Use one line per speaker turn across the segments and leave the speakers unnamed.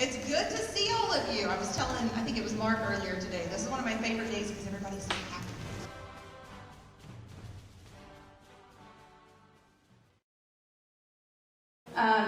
It's good to see all of you. I was telling, I think it was Mark earlier today, this is one of my favorite days because everybody's so happy.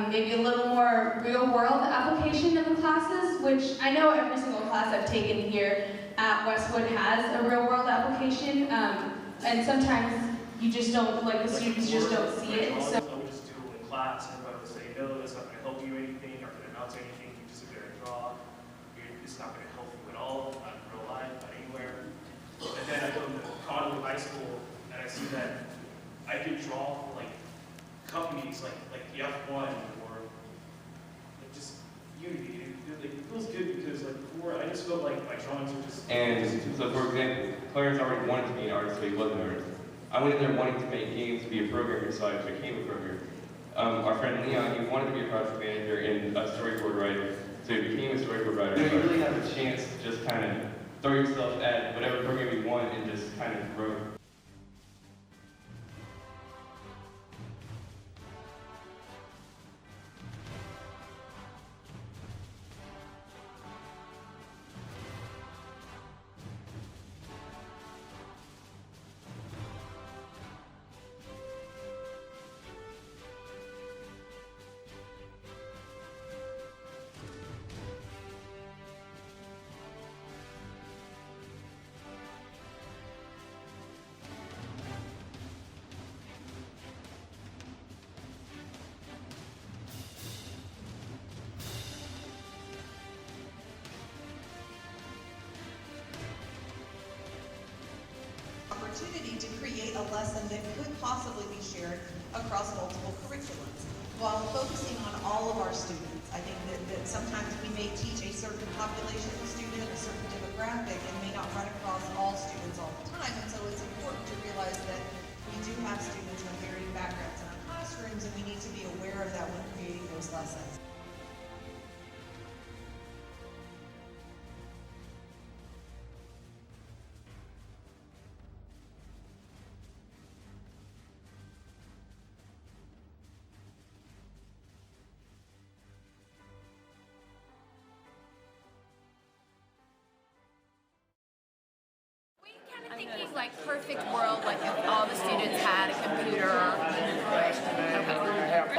Maybe a little more real-world application in the classes, which I know every single class I've taken here at Westwood has a real-world application, and sometimes you just don't, like the students just don't see it. So
I would just do it in class, and everybody would say, no, it's not going to help you anything, not going to amount to anything, you just sit there and draw. It's not going to help you at all, not in real life, not anywhere. And then I go to Conway High School, and I see that I could draw like companies like the F1 or like just Unity. It feels good because like before I just felt like my drawings were just.
And so, for example, Clarence already wanted to be an artist, but he wasn't an artist. I went in there wanting to make games, to be a programmer, so I became a programmer. Our friend Leon, he wanted to be a project manager and a storyboard writer, so he became a storyboard writer. You really have a chance to just kind of throw yourself at whatever program you want and just kind of grow.
Opportunity to create a lesson that could possibly be shared across multiple curriculums while focusing on all of our students. I think that sometimes we may teach a certain population of student, a certain demographic, and may not run across all students all the time. And so it's important to realize that we do have students with varying backgrounds in our classrooms, and we need to be aware of that when creating those lessons.
I'm thinking like perfect world, like if all the students had a computer. Okay.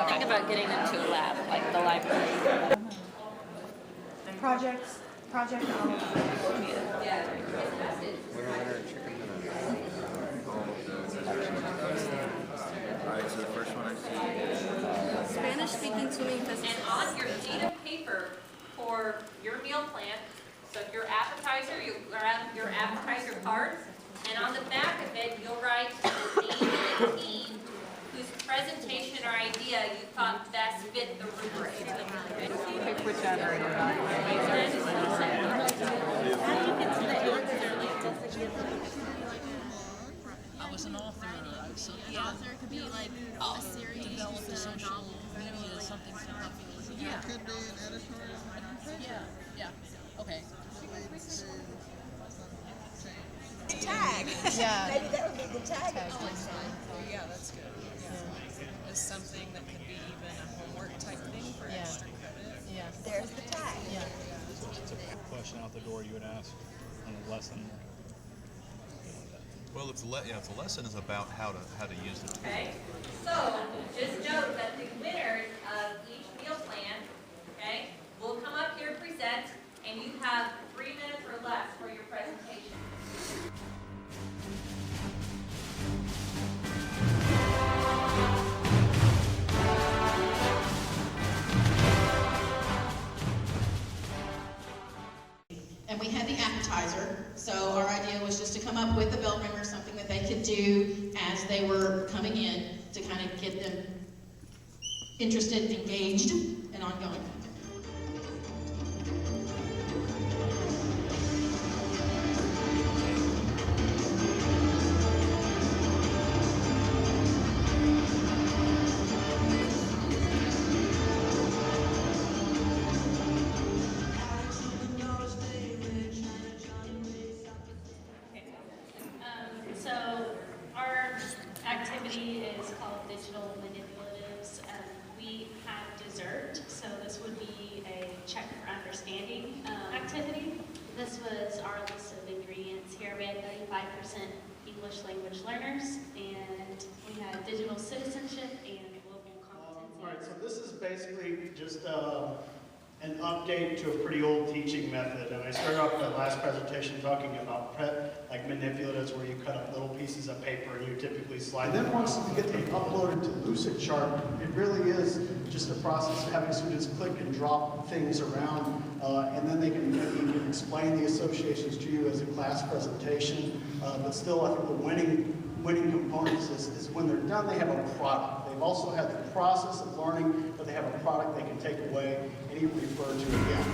Think about getting into a lab, like the library.
Project on.
Alright, so the first one I see is
Spanish speaking swimming festival.
And on your sheet of paper for your meal plan, so your appetizer, you grab your appetizer card, and on the back of it, you'll write the name of the team whose presentation or idea you thought best fit the rubric.
Pick whichever.
I was an author. So the author could be like a series, develop a social media, something to help you. Yeah.
could be an editorial.
Yeah. Okay.
The tag.
Yeah.
Maybe that would be the tag.
Oh, yeah, that's good. Yeah. It's something that could be even a homework type thing for extra credit.
Yeah.
There's the tag.
Yeah.
Question out the door you would ask on a lesson.
Well, if the lesson is about how to use the tool.
Okay, so just note that the winners of each meal plan, okay, will come up here, present, and you have 3 minutes or less for your presentation.
And we had the appetizer, so our idea was just to come up with a bell ringer, something that they could do as they were coming in to kind of get them interested, engaged, and ongoing.
So our activity is called Digital Manipulatives. We have dessert, so this would English language learners, and we had digital citizenship and global competency.
All right, so this is basically just an update to a pretty old teaching method. And I started off the last presentation talking about like manipulatives, where you cut up little pieces of paper and you typically slide them. And then once you get them uploaded to Lucidchart, it really is just a process of having students click and drop things around, and then you can explain the associations to you as a class presentation. But still, I think the winning components is when they're done, they have a product. They've also had the process of learning, but they have a product they can take away and even refer to again.